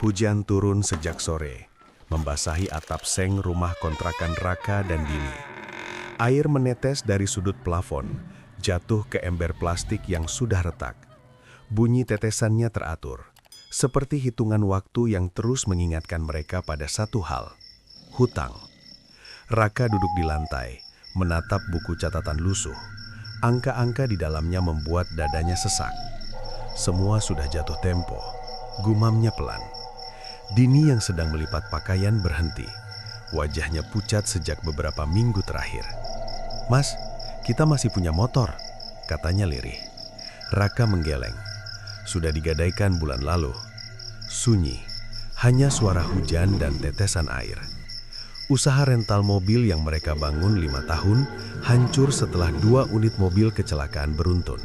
Hujan turun sejak sore, membasahi atap seng rumah kontrakan Raka dan Dini. Air menetes dari sudut plafon, jatuh ke ember plastik yang sudah retak. Bunyi tetesannya teratur, seperti hitungan waktu yang terus mengingatkan mereka pada satu hal, hutang. Raka duduk di lantai, menatap buku catatan lusuh. Angka-angka di dalamnya membuat dadanya sesak. Semua sudah jatuh tempo, gumamnya pelan. Dini yang sedang melipat pakaian berhenti. Wajahnya pucat sejak beberapa minggu terakhir. "Mas, kita masih punya motor," katanya lirih. Raka menggeleng. Sudah digadaikan bulan lalu. Sunyi, hanya suara hujan dan tetesan air. Usaha rental mobil yang mereka bangun 5 tahun hancur setelah 2 unit mobil kecelakaan beruntun.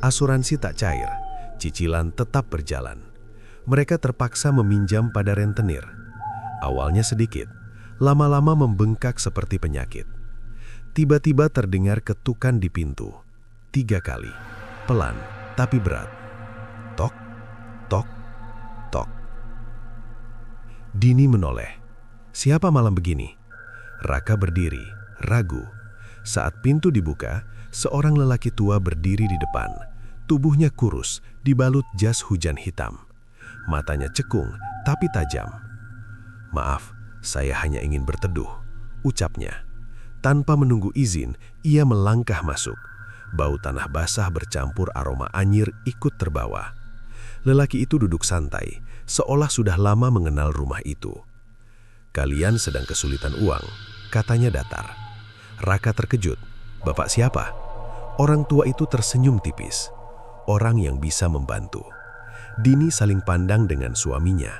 Asuransi tak cair, cicilan tetap berjalan. Mereka terpaksa meminjam pada rentenir. Awalnya sedikit, lama-lama membengkak seperti penyakit. Tiba-tiba terdengar ketukan di pintu. 3 kali, pelan tapi berat. Tok, tok, tok. Dini menoleh. Siapa malam begini? Raka berdiri, ragu. Saat pintu dibuka, seorang lelaki tua berdiri di depan. Tubuhnya kurus, dibalut jas hujan hitam. Matanya cekung, tapi tajam. "Maaf, saya hanya ingin berteduh," ucapnya. Tanpa menunggu izin, ia melangkah masuk. Bau tanah basah bercampur aroma anyir ikut terbawa. Lelaki itu duduk santai, seolah sudah lama mengenal rumah itu. "Kalian sedang kesulitan uang," katanya datar. Raka terkejut. "Bapak siapa?" Orang tua itu tersenyum tipis. "Orang yang bisa membantu." Dini saling pandang dengan suaminya.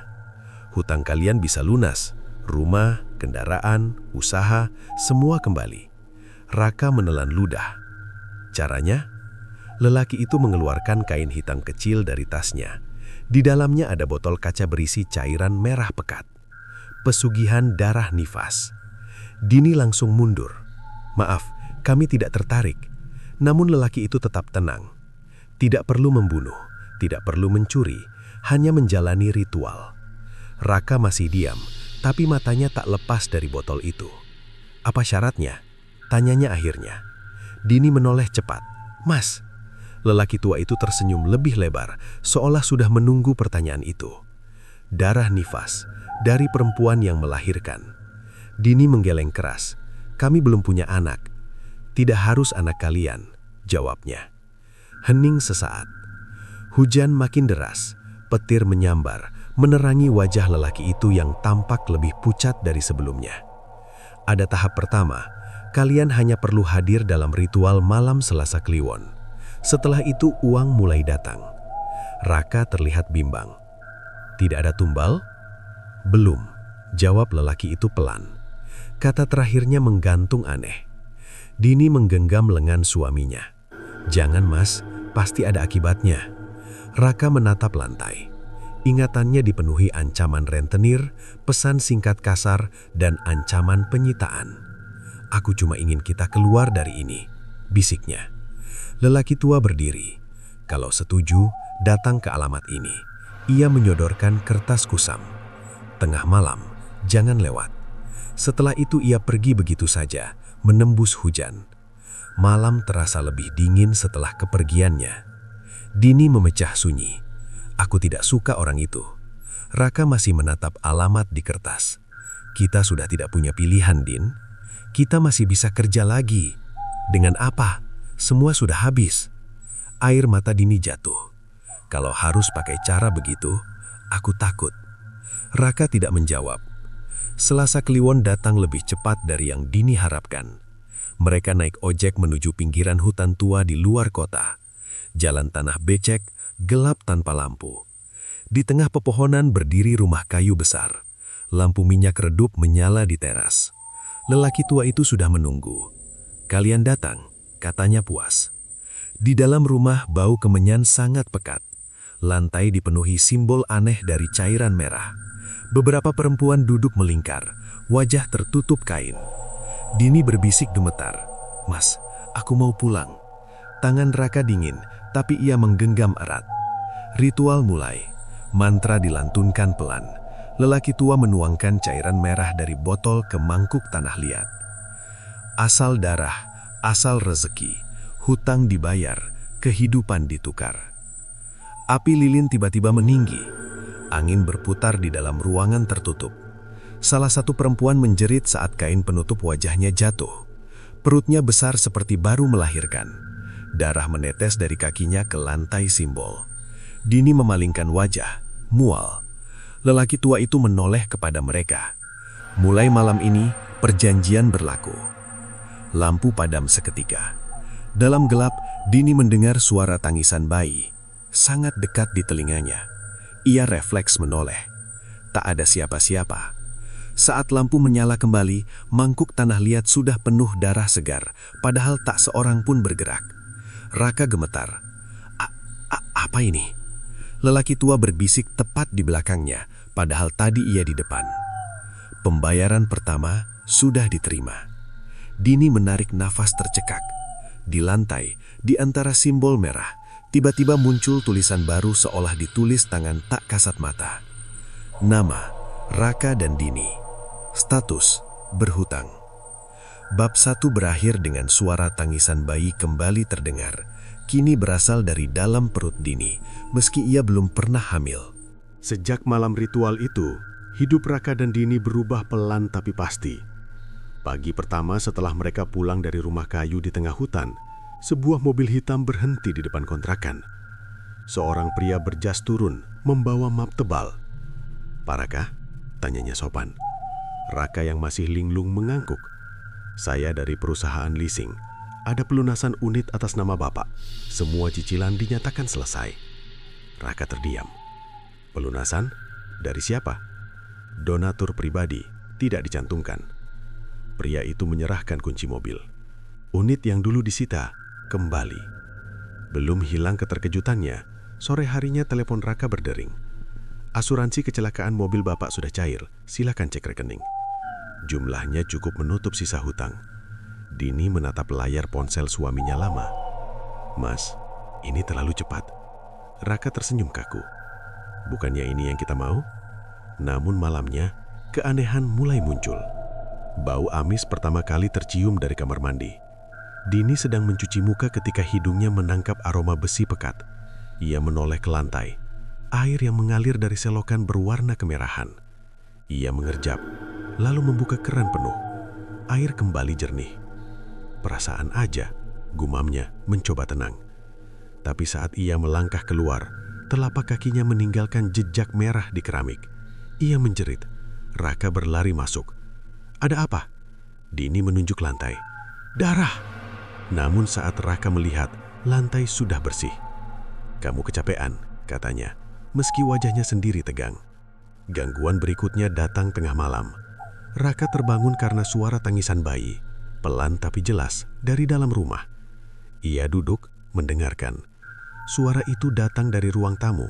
"Hutang kalian bisa lunas. Rumah, kendaraan, usaha, semua kembali." Raka menelan ludah. "Caranya?" Lelaki itu mengeluarkan kain hitam kecil dari tasnya. Di dalamnya ada botol kaca berisi cairan merah pekat. Pesugihan darah nifas. Dini langsung mundur. "Maaf, kami tidak tertarik." Namun lelaki itu tetap tenang. Tidak perlu membunuh, tidak perlu mencuri, hanya menjalani ritual. Raka masih diam, tapi matanya tak lepas dari botol itu. "Apa syaratnya?" tanyanya akhirnya. Dini menoleh cepat. "Mas." Lelaki tua itu tersenyum lebih lebar, seolah sudah menunggu pertanyaan itu. "Darah nifas, dari perempuan yang melahirkan." Dini menggeleng keras. "Kami belum punya anak." "Tidak harus anak kalian," jawabnya. Hening sesaat. Hujan makin deras, petir menyambar, menerangi wajah lelaki itu yang tampak lebih pucat dari sebelumnya. "Ada tahap pertama, kalian hanya perlu hadir dalam ritual malam Selasa Kliwon. Setelah itu uang mulai datang." Raka terlihat bimbang. "Tidak ada tumbal?" "Belum," jawab lelaki itu pelan. Kata terakhirnya menggantung aneh. Dini menggenggam lengan suaminya. "Jangan mas, pasti ada akibatnya." Raka menatap lantai. Ingatannya dipenuhi ancaman rentenir, pesan singkat kasar, dan ancaman penyitaan. "Aku cuma ingin kita keluar dari ini," bisiknya. Lelaki tua berdiri. "Kalau setuju, datang ke alamat ini." Ia menyodorkan kertas kusam. "Tengah malam, jangan lewat." Setelah itu ia pergi begitu saja, menembus hujan. Malam terasa lebih dingin setelah kepergiannya. Dini memecah sunyi. "Aku tidak suka orang itu." Raka masih menatap alamat di kertas. "Kita sudah tidak punya pilihan, Din. Kita masih bisa kerja lagi." "Dengan apa? Semua sudah habis." Air mata Dini jatuh. "Kalau harus pakai cara begitu, aku takut." Raka tidak menjawab. Selasa Kliwon datang lebih cepat dari yang Dini harapkan. Mereka naik ojek menuju pinggiran hutan tua di luar kota. Jalan tanah becek, gelap tanpa lampu. Di tengah pepohonan berdiri rumah kayu besar. Lampu minyak redup menyala di teras. Lelaki tua itu sudah menunggu. "Kalian datang," katanya puas. Di dalam rumah bau kemenyan sangat pekat. Lantai dipenuhi simbol aneh dari cairan merah. Beberapa perempuan duduk melingkar, wajah tertutup kain. Dini berbisik gemetar. "Mas, aku mau pulang." Tangan Raka dingin, tapi ia menggenggam erat. Ritual mulai. Mantra dilantunkan pelan. Lelaki tua menuangkan cairan merah dari botol ke mangkuk tanah liat. Asal darah, asal rezeki, hutang dibayar, kehidupan ditukar. Api lilin tiba-tiba meninggi. Angin berputar di dalam ruangan tertutup. Salah satu perempuan menjerit saat kain penutup wajahnya jatuh. Perutnya besar seperti baru melahirkan. Darah menetes dari kakinya ke lantai simbol. Dini memalingkan wajah, mual. Lelaki tua itu menoleh kepada mereka. Mulai malam ini, perjanjian berlaku. Lampu padam seketika. Dalam gelap, Dini mendengar suara tangisan bayi. Sangat dekat di telinganya. Ia refleks menoleh. Tak ada siapa-siapa. Saat lampu menyala kembali, mangkuk tanah liat sudah penuh darah segar, padahal tak seorang pun bergerak. Raka gemetar. Apa ini? Lelaki tua berbisik tepat di belakangnya, padahal tadi ia di depan. Pembayaran pertama sudah diterima. Dini menarik nafas tercekak. Di lantai, di antara simbol merah, tiba-tiba muncul tulisan baru seolah ditulis tangan tak kasat mata. Nama, Raka dan Dini. Status, berhutang. Bab 1 berakhir dengan suara tangisan bayi kembali terdengar. Kini berasal dari dalam perut Dini, meski ia belum pernah hamil. Sejak malam ritual itu, hidup Raka dan Dini berubah pelan tapi pasti. Pagi pertama setelah mereka pulang dari rumah kayu di tengah hutan, sebuah mobil hitam berhenti di depan kontrakan. Seorang pria berjas turun, membawa map tebal. "Pak Raka?" tanyanya sopan. Raka yang masih linglung mengangguk. "Saya dari perusahaan leasing. Ada pelunasan unit atas nama Bapak. Semua cicilan dinyatakan selesai." Raka terdiam. "Pelunasan? Dari siapa?" "Donatur pribadi, tidak dicantumkan." Pria itu menyerahkan kunci mobil. Unit yang dulu disita kembali. Belum hilang keterkejutannya, sore harinya telepon Raka berdering. "Asuransi kecelakaan mobil Bapak sudah cair, silakan cek rekening." Jumlahnya cukup menutup sisa hutang. Dini menatap layar ponsel suaminya lama. "Mas, ini terlalu cepat." Raka tersenyum kaku. "Bukannya ini yang kita mau?" Namun malamnya, keanehan mulai muncul. Bau amis pertama kali tercium dari kamar mandi. Dini sedang mencuci muka ketika hidungnya menangkap aroma besi pekat. Ia menoleh ke lantai. Air yang mengalir dari selokan berwarna kemerahan. Ia mengerjap, lalu membuka keran penuh. Air kembali jernih. "Perasaan aja," gumamnya mencoba tenang. Tapi saat ia melangkah keluar, telapak kakinya meninggalkan jejak merah di keramik. Ia menjerit. Raka berlari masuk. "Ada apa?" Dini menunjuk lantai. "Darah!" Namun saat Raka melihat, lantai sudah bersih. "Kamu kecapean," katanya, meski wajahnya sendiri tegang. Gangguan berikutnya datang tengah malam. Raka terbangun karena suara tangisan bayi, pelan tapi jelas, dari dalam rumah. Ia duduk, mendengarkan. Suara itu datang dari ruang tamu.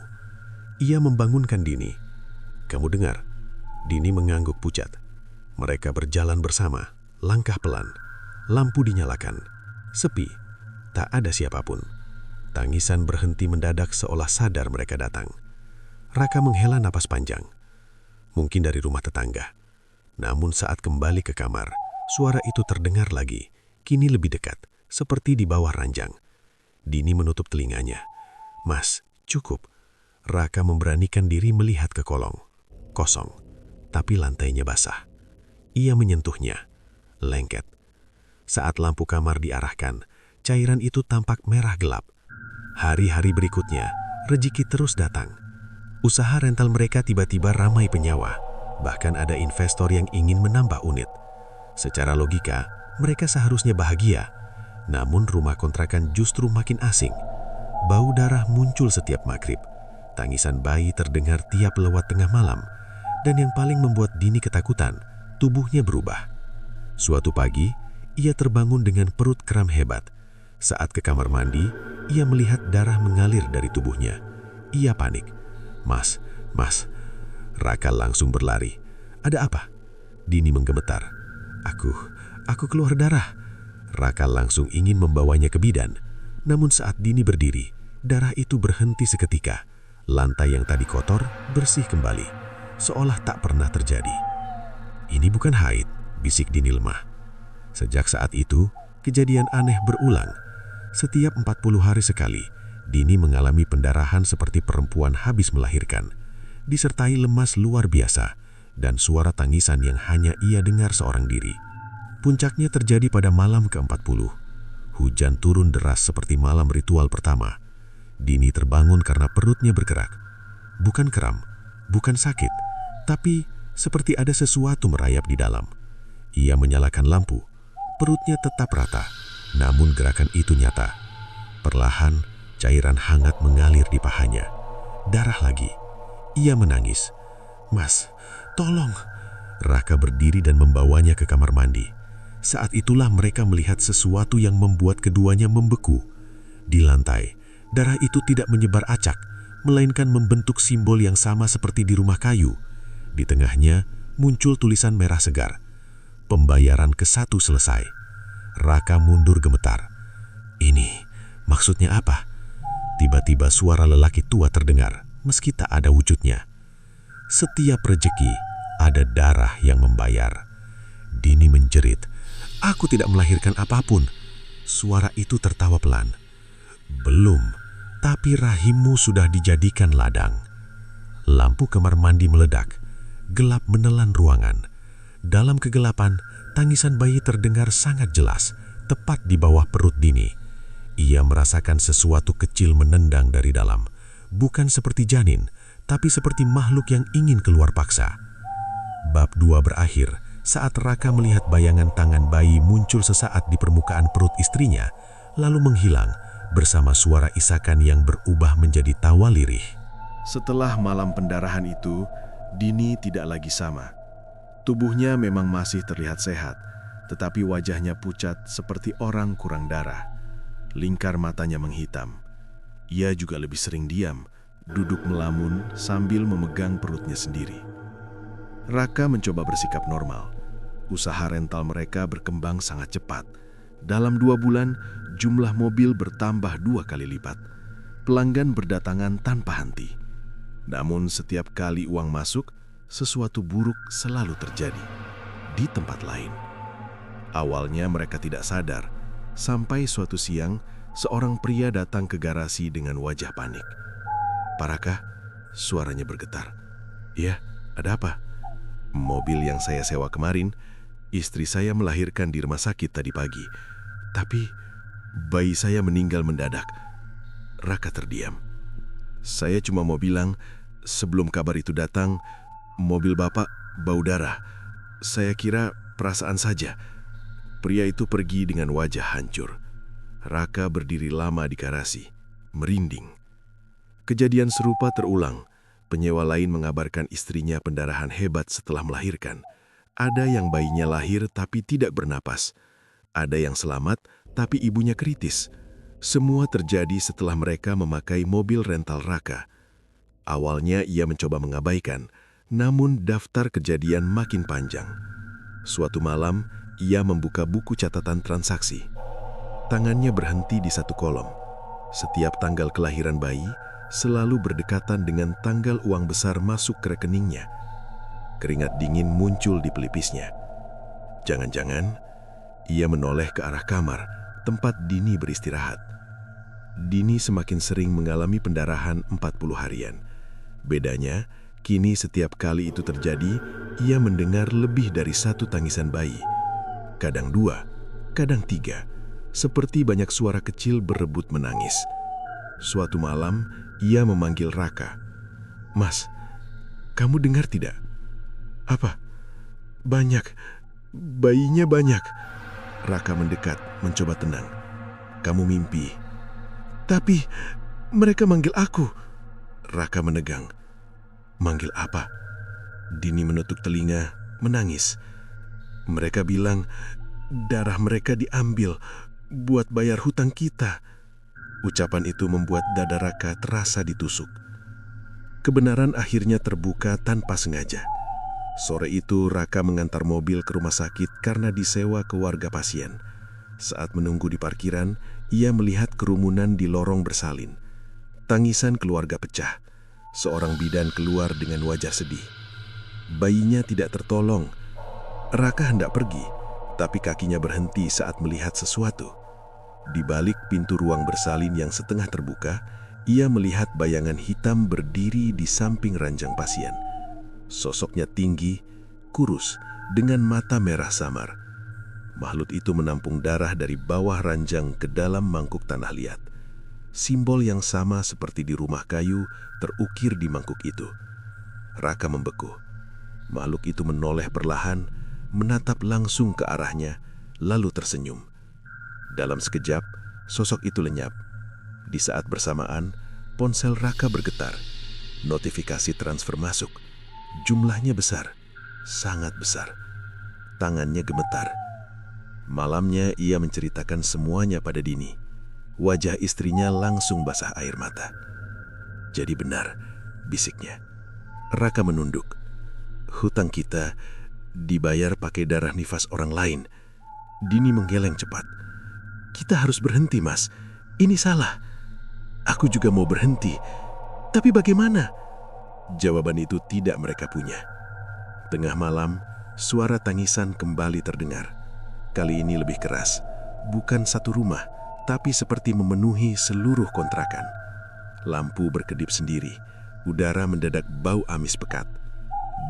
Ia membangunkan Dini. "Kamu dengar?" Dini mengangguk pucat. Mereka berjalan bersama, langkah pelan. Lampu dinyalakan. Sepi, tak ada siapapun. Tangisan berhenti mendadak seolah sadar mereka datang. Raka menghela napas panjang. Mungkin dari rumah tetangga. Namun saat kembali ke kamar, suara itu terdengar lagi, kini lebih dekat, seperti di bawah ranjang. Dini menutup telinganya. "Mas, cukup." Raka memberanikan diri melihat ke kolong. Kosong, tapi lantainya basah. Ia menyentuhnya, lengket. Saat lampu kamar diarahkan, cairan itu tampak merah gelap. Hari-hari berikutnya, rezeki terus datang. Usaha rental mereka tiba-tiba ramai penyewa. Bahkan ada investor yang ingin menambah unit. Secara logika, mereka seharusnya bahagia. Namun rumah kontrakan justru makin asing. Bau darah muncul setiap maghrib. Tangisan bayi terdengar tiap lewat tengah malam. Dan yang paling membuat Dini ketakutan, tubuhnya berubah. Suatu pagi, ia terbangun dengan perut kram hebat. Saat ke kamar mandi, ia melihat darah mengalir dari tubuhnya. Ia panik. Mas. Raka langsung berlari. "Ada apa?" Dini menggemetar. Aku keluar darah." Raka langsung ingin membawanya ke bidan. Namun saat Dini berdiri, darah itu berhenti seketika. Lantai yang tadi kotor bersih kembali, seolah tak pernah terjadi. "Ini bukan haid," bisik Dini lemah. Sejak saat itu, kejadian aneh berulang. Setiap 40 hari sekali, Dini mengalami pendarahan seperti perempuan habis melahirkan, disertai lemas luar biasa dan suara tangisan yang hanya ia dengar seorang diri. Puncaknya terjadi pada malam ke-40. Hujan turun deras seperti malam ritual pertama. Dini terbangun karena perutnya bergerak. Bukan kram, bukan sakit, tapi seperti ada sesuatu merayap di dalam. Ia menyalakan lampu. Perutnya tetap rata, namun gerakan itu nyata. Perlahan, cairan hangat mengalir di pahanya. Darah lagi. Ia menangis. "Mas, tolong!" Raka berdiri dan membawanya ke kamar mandi. Saat itulah mereka melihat sesuatu yang membuat keduanya membeku. Di lantai, darah itu tidak menyebar acak, melainkan membentuk simbol yang sama seperti di rumah kayu. Di tengahnya muncul tulisan merah segar. "Pembayaran ke-1 selesai." Raka mundur gemetar. Ini maksudnya apa? Tiba-tiba suara lelaki tua terdengar, meski tak ada wujudnya. "Setiap rejeki ada darah yang membayar." Dini menjerit. "Aku tidak melahirkan apapun." Suara itu tertawa pelan. "Belum, tapi rahimmu sudah dijadikan ladang." Lampu kamar mandi meledak. Gelap menelan ruangan. Dalam kegelapan, tangisan bayi terdengar sangat jelas, tepat di bawah perut Dini. Ia merasakan sesuatu kecil menendang dari dalam. Bukan seperti janin, tapi seperti makhluk yang ingin keluar paksa. Bab 2 berakhir saat Raka melihat bayangan tangan bayi muncul sesaat di permukaan perut istrinya, lalu menghilang bersama suara isakan yang berubah menjadi tawa lirih. Setelah malam pendarahan itu, Dini tidak lagi sama. Tubuhnya memang masih terlihat sehat, tetapi wajahnya pucat seperti orang kurang darah. Lingkar matanya menghitam. Ia juga lebih sering diam, duduk melamun sambil memegang perutnya sendiri. Raka mencoba bersikap normal. Usaha rental mereka berkembang sangat cepat. Dalam 2 bulan, jumlah mobil bertambah 2 kali lipat. Pelanggan berdatangan tanpa henti. Namun setiap kali uang masuk, sesuatu buruk selalu terjadi di tempat lain. Awalnya mereka tidak sadar, sampai suatu siang, seorang pria datang ke garasi dengan wajah panik. "Pak Raka," suaranya bergetar. "Ya, ada apa?" "Mobil yang saya sewa kemarin, istri saya melahirkan di rumah sakit tadi pagi. Tapi bayi saya meninggal mendadak." Raka terdiam. "Saya cuma mau bilang, sebelum kabar itu datang, mobil Bapak bau darah. Saya kira perasaan saja." Pria itu pergi dengan wajah hancur. Raka berdiri lama di garasi, merinding. Kejadian serupa terulang. Penyewa lain mengabarkan istrinya pendarahan hebat setelah melahirkan. Ada yang bayinya lahir tapi tidak bernapas. Ada yang selamat tapi ibunya kritis. Semua terjadi setelah mereka memakai mobil rental Raka. Awalnya ia mencoba mengabaikan, namun daftar kejadian makin panjang. Suatu malam, ia membuka buku catatan transaksi. Tangannya berhenti di satu kolom. Setiap tanggal kelahiran bayi selalu berdekatan dengan tanggal uang besar masuk ke rekeningnya. Keringat dingin muncul di pelipisnya. Jangan-jangan ia menoleh ke arah kamar tempat Dini beristirahat. Dini semakin sering mengalami pendarahan 40 harian. Bedanya, kini setiap kali itu terjadi, ia mendengar lebih dari 1 tangisan bayi. Kadang 2, kadang 3, seperti banyak suara kecil berebut menangis. Suatu malam, ia memanggil Raka. "Mas, kamu dengar tidak?" "Apa?" "Banyak, bayinya banyak." Raka mendekat, mencoba tenang. "Kamu mimpi." "Tapi mereka manggil aku." Raka menegang. "Manggil apa?" Dini menutup telinga, menangis. "Mereka bilang darah mereka diambil buat bayar hutang kita." Ucapan itu membuat dada Raka terasa ditusuk. Kebenaran akhirnya terbuka tanpa sengaja. Sore itu Raka mengantar mobil ke rumah sakit karena disewa ke warga pasien. Saat menunggu di parkiran, ia melihat kerumunan di lorong bersalin. Tangisan keluarga pecah. Seorang bidan keluar dengan wajah sedih. Bayinya tidak tertolong. Raka hendak pergi, tapi kakinya berhenti saat melihat sesuatu. Di balik pintu ruang bersalin yang setengah terbuka, ia melihat bayangan hitam berdiri di samping ranjang pasien. Sosoknya tinggi, kurus, dengan mata merah samar. Makhluk itu menampung darah dari bawah ranjang ke dalam mangkuk tanah liat. Simbol yang sama seperti di rumah kayu terukir di mangkuk itu. Raka membeku. Makhluk itu menoleh perlahan, menatap langsung ke arahnya, lalu tersenyum. Dalam sekejap, sosok itu lenyap. Di saat bersamaan, ponsel Raka bergetar. Notifikasi transfer masuk. Jumlahnya besar, sangat besar. Tangannya gemetar. Malamnya ia menceritakan semuanya pada Dini. Wajah istrinya langsung basah air mata. Jadi benar, bisiknya. Raka menunduk. Hutang kita dibayar pakai darah nifas orang lain. Dini menggeleng cepat. Kita harus berhenti, Mas. Ini salah. Aku juga mau berhenti. Tapi bagaimana? Jawaban itu tidak mereka punya. Tengah malam, suara tangisan kembali terdengar. Kali ini lebih keras. Bukan satu rumah, tapi seperti memenuhi seluruh kontrakan. Lampu berkedip sendiri. Udara mendadak bau amis pekat.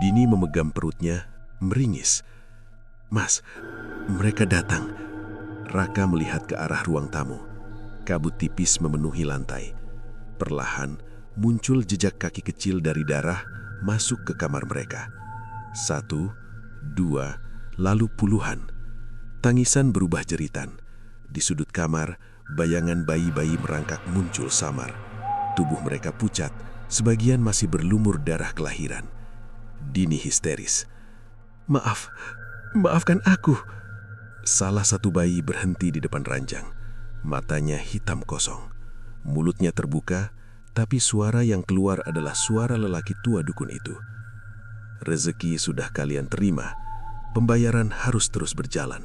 Dini memegang perutnya, meringis. Mas, mereka datang. Raka melihat ke arah ruang tamu. Kabut tipis memenuhi lantai. Perlahan muncul jejak kaki kecil dari darah masuk ke kamar mereka. 1, 2, lalu puluhan. Tangisan berubah jeritan. Di sudut kamar, bayangan bayi-bayi merangkak muncul samar. Tubuh mereka pucat, sebagian masih berlumur darah kelahiran. Dini histeris. Maafkan aku. Salah satu bayi berhenti di depan ranjang. Matanya hitam kosong. Mulutnya terbuka, tapi suara yang keluar adalah suara lelaki tua dukun itu. Rezeki sudah kalian terima. Pembayaran harus terus berjalan.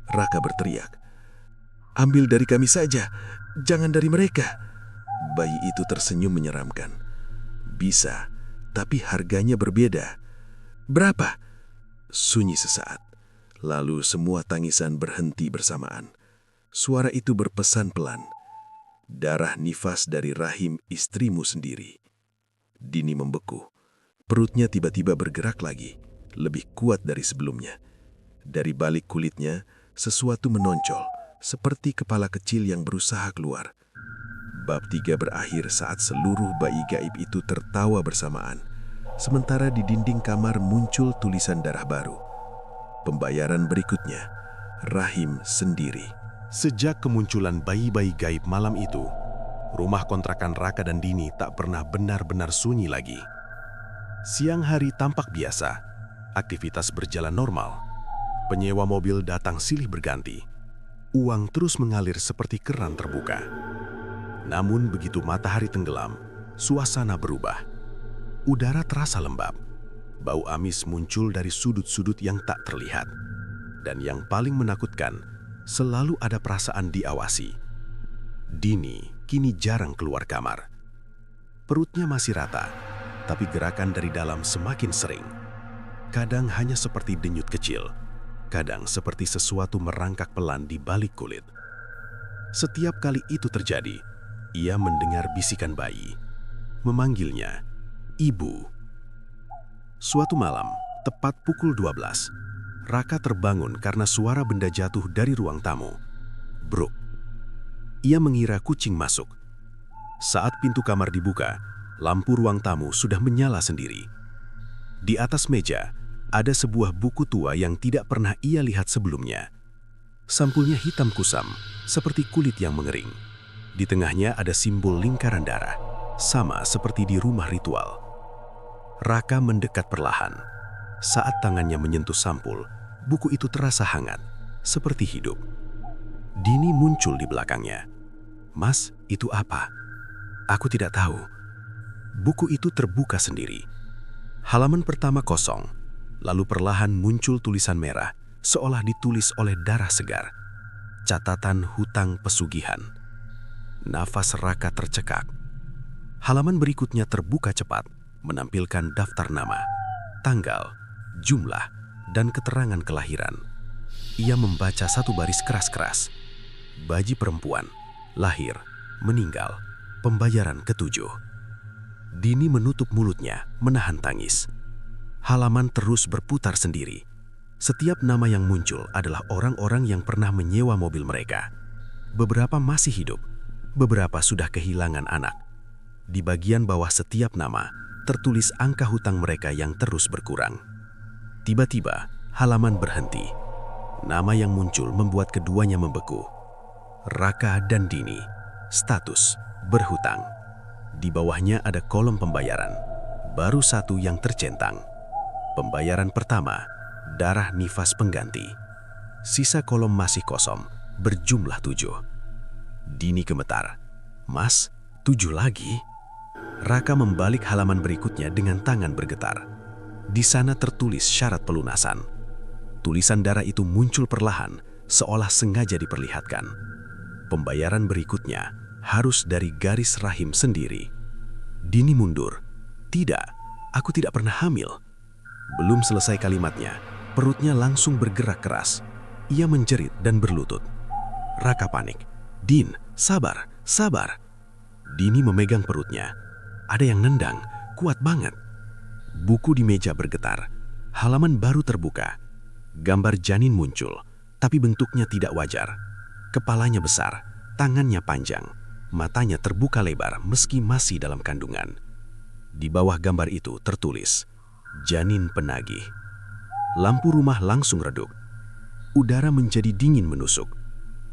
Raka berteriak. Ambil dari kami saja, jangan dari mereka. Bayi itu tersenyum menyeramkan. Bisa, tapi harganya berbeda. Berapa? Sunyi sesaat. Lalu semua tangisan berhenti bersamaan. Suara itu berpesan pelan. Darah nifas dari rahim istrimu sendiri. Dini membeku. Perutnya tiba-tiba bergerak lagi, lebih kuat dari sebelumnya. Dari balik kulitnya, sesuatu menonjol, seperti kepala kecil yang berusaha keluar. Bab 3 berakhir saat seluruh bayi gaib itu tertawa bersamaan. Sementara di dinding kamar muncul tulisan darah baru. Pembayaran berikutnya, rahim sendiri. Sejak kemunculan bayi-bayi gaib malam itu, rumah kontrakan Raka dan Dini tak pernah benar-benar sunyi lagi. Siang hari tampak biasa, aktivitas berjalan normal. Penyewa mobil datang silih berganti. Uang terus mengalir seperti keran terbuka. Namun begitu matahari tenggelam, suasana berubah. Udara terasa lembab. Bau amis muncul dari sudut-sudut yang tak terlihat. Dan yang paling menakutkan, selalu ada perasaan diawasi. Dini kini jarang keluar kamar. Perutnya masih rata, tapi gerakan dari dalam semakin sering. Kadang hanya seperti denyut kecil, kadang seperti sesuatu merangkak pelan di balik kulit. Setiap kali itu terjadi, ia mendengar bisikan bayi. Memanggilnya, Ibu. Suatu malam, tepat pukul 12, Raka terbangun karena suara benda jatuh dari ruang tamu. Bruk. Ia mengira kucing masuk. Saat pintu kamar dibuka, lampu ruang tamu sudah menyala sendiri. Di atas meja, ada sebuah buku tua yang tidak pernah ia lihat sebelumnya. Sampulnya hitam kusam, seperti kulit yang mengering. Di tengahnya ada simbol lingkaran darah, sama seperti di rumah ritual. Raka mendekat perlahan. Saat tangannya menyentuh sampul, buku itu terasa hangat, seperti hidup. Dini muncul di belakangnya. Mas, itu apa? Aku tidak tahu. Buku itu terbuka sendiri. Halaman pertama kosong, lalu perlahan muncul tulisan merah, seolah ditulis oleh darah segar. Catatan hutang pesugihan. Nafas Raka tercekak. Halaman berikutnya terbuka cepat, menampilkan daftar nama, tanggal, jumlah, dan keterangan kelahiran. Ia membaca satu baris keras-keras. Bayi perempuan, lahir, meninggal, pembayaran ke-7. Dini menutup mulutnya, menahan tangis. Halaman terus berputar sendiri. Setiap nama yang muncul adalah orang-orang yang pernah menyewa mobil mereka. Beberapa masih hidup, beberapa sudah kehilangan anak. Di bagian bawah setiap nama, tertulis angka hutang mereka yang terus berkurang. Tiba-tiba, halaman berhenti. Nama yang muncul membuat keduanya membeku. Raka dan Dini, status berhutang. Di bawahnya ada kolom pembayaran, baru satu yang tercentang. Pembayaran pertama, darah nifas pengganti. Sisa kolom masih kosong, berjumlah 7. Dini gemetar. Mas, 7 lagi? Raka membalik halaman berikutnya dengan tangan bergetar. Di sana tertulis syarat pelunasan. Tulisan darah itu muncul perlahan, seolah sengaja diperlihatkan. Pembayaran berikutnya harus dari garis rahim sendiri. Dini mundur. Tidak, aku tidak pernah hamil. Belum selesai kalimatnya, perutnya langsung bergerak keras. Ia menjerit dan berlutut. Raka panik. Din, sabar, sabar. Dini memegang perutnya. Ada yang nendang, kuat banget. Buku di meja bergetar. Halaman baru terbuka. Gambar janin muncul, tapi bentuknya tidak wajar. Kepalanya besar, tangannya panjang, matanya terbuka lebar meski masih dalam kandungan. Di bawah gambar itu tertulis, janin penagih. Lampu rumah langsung redup. Udara menjadi dingin menusuk.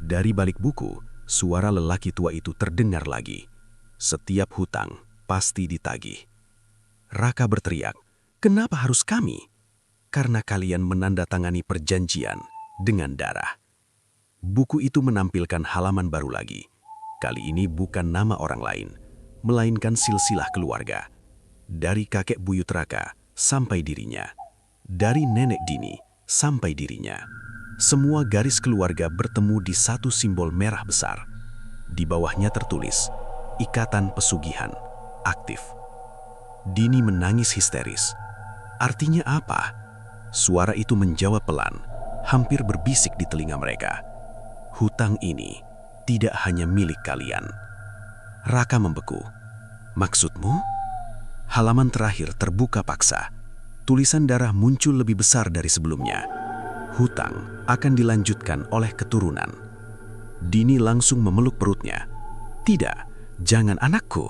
Dari balik buku, suara lelaki tua itu terdengar lagi. Setiap hutang pasti ditagih. Raka berteriak, "Kenapa harus kami?" "Karena kalian menandatangani perjanjian dengan darah." Buku itu menampilkan halaman baru lagi. Kali ini bukan nama orang lain, melainkan silsilah keluarga. Dari kakek buyut Raka sampai dirinya. Dari nenek Dini sampai dirinya. Semua garis keluarga bertemu di satu simbol merah besar. Di bawahnya tertulis, Ikatan Pesugihan, aktif. Dini menangis histeris. Artinya apa? Suara itu menjawab pelan, hampir berbisik di telinga mereka. Hutang ini tidak hanya milik kalian. Raka membeku. Maksudmu? Halaman terakhir terbuka paksa. Tulisan darah muncul lebih besar dari sebelumnya. Hutang akan dilanjutkan oleh keturunan. Dini langsung memeluk perutnya. Tidak, jangan anakku.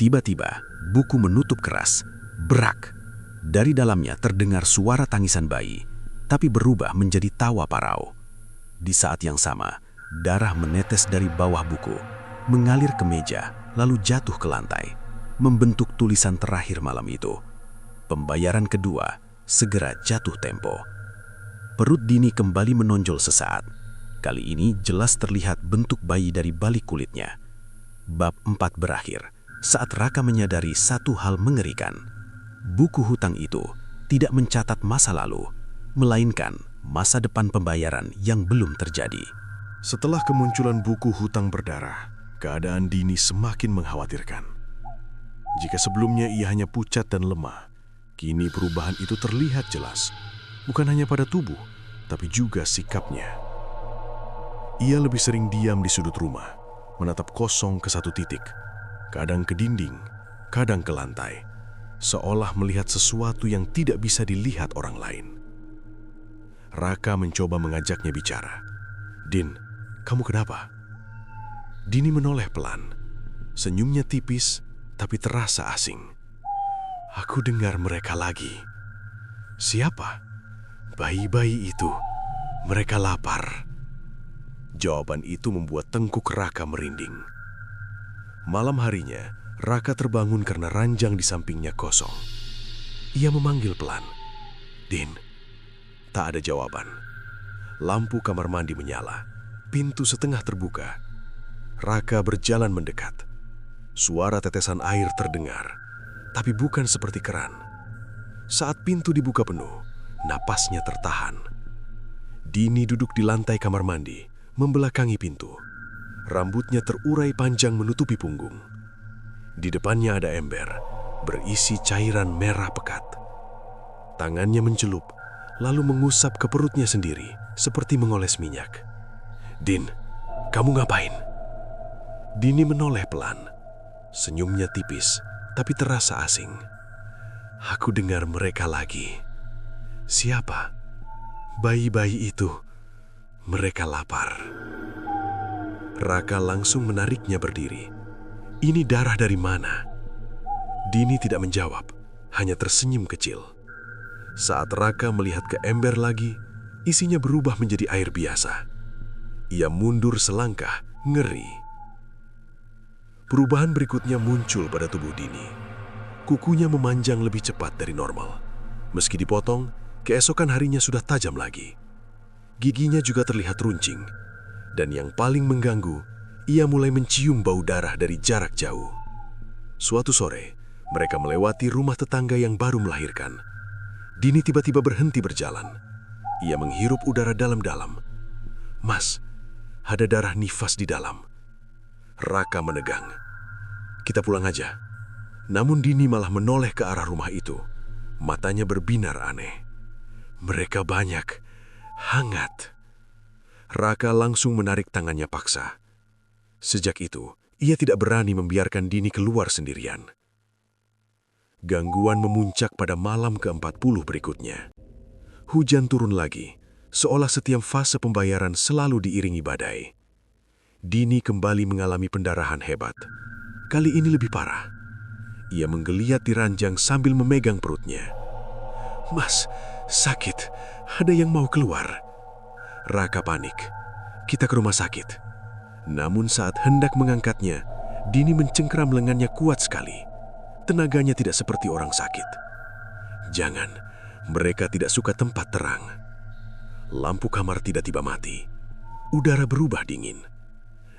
Tiba-tiba, buku menutup keras. Brak. Dari dalamnya terdengar suara tangisan bayi, tapi berubah menjadi tawa parau. Di saat yang sama, darah menetes dari bawah buku, mengalir ke meja, lalu jatuh ke lantai, membentuk tulisan terakhir malam itu. Pembayaran kedua segera jatuh tempo. Perut Dini kembali menonjol sesaat. Kali ini jelas terlihat bentuk bayi dari balik kulitnya. Bab 4 berakhir saat Raka menyadari satu hal mengerikan. Buku hutang itu tidak mencatat masa lalu, melainkan masa depan pembayaran yang belum terjadi. Setelah kemunculan buku hutang berdarah, keadaan Dini semakin mengkhawatirkan. Jika sebelumnya ia hanya pucat dan lemah, kini perubahan itu terlihat jelas. Bukan hanya pada tubuh, tapi juga sikapnya. Ia lebih sering diam di sudut rumah, menatap kosong ke satu titik, kadang ke dinding, kadang ke lantai, seolah melihat sesuatu yang tidak bisa dilihat orang lain. Raka mencoba mengajaknya bicara. Din, kamu kenapa? Dini menoleh pelan. Senyumnya tipis, tapi terasa asing. Aku dengar mereka lagi. Siapa? Bayi-bayi itu. Mereka lapar. Jawaban itu membuat tengkuk Raka merinding. Malam harinya, Raka terbangun karena ranjang di sampingnya kosong. Ia memanggil pelan. Din. Tak ada jawaban. Lampu kamar mandi menyala. Pintu setengah terbuka. Raka berjalan mendekat. Suara tetesan air terdengar, tapi bukan seperti keran. Saat pintu dibuka penuh, napasnya tertahan. Dini duduk di lantai kamar mandi, membelakangi pintu. Rambutnya terurai panjang menutupi punggung. Di depannya ada ember, berisi cairan merah pekat. Tangannya mencelup, lalu mengusap ke perutnya sendiri, seperti mengoles minyak. "Din, kamu ngapain?" Dini menoleh pelan. Senyumnya tipis, tapi terasa asing. "Aku dengar mereka lagi." "Siapa?" "Bayi-bayi itu. Mereka lapar." Raka langsung menariknya berdiri. "Ini darah dari mana?" Dini tidak menjawab, hanya tersenyum kecil. Saat Raka melihat ke ember lagi, isinya berubah menjadi air biasa. Ia mundur selangkah, ngeri. Perubahan berikutnya muncul pada tubuh Dini. Kukunya memanjang lebih cepat dari normal. Meski dipotong, keesokan harinya sudah tajam lagi. Giginya juga terlihat runcing. Dan yang paling mengganggu, ia mulai mencium bau darah dari jarak jauh. Suatu sore, mereka melewati rumah tetangga yang baru melahirkan. Dini tiba-tiba berhenti berjalan. Ia menghirup udara dalam-dalam. "Mas, ada darah nifas di dalam." Raka menegang. "Kita pulang aja." Namun Dini malah menoleh ke arah rumah itu. Matanya berbinar aneh. "Mereka banyak, hangat." Raka langsung menarik tangannya paksa. Sejak itu, ia tidak berani membiarkan Dini keluar sendirian. Gangguan memuncak pada malam ke-40 berikutnya. Hujan turun lagi, seolah setiap fase pembayaran selalu diiringi badai. Dini kembali mengalami pendarahan hebat. Kali ini lebih parah. Ia menggeliat di ranjang sambil memegang perutnya. "Mas, sakit. Ada yang mau keluar." Raka panik. "Kita ke rumah sakit." Namun saat hendak mengangkatnya, Dini mencengkeram lengannya kuat sekali. Tenaganya tidak seperti orang sakit. "Jangan, mereka tidak suka tempat terang." Lampu kamar tiba-tiba mati. Udara berubah dingin.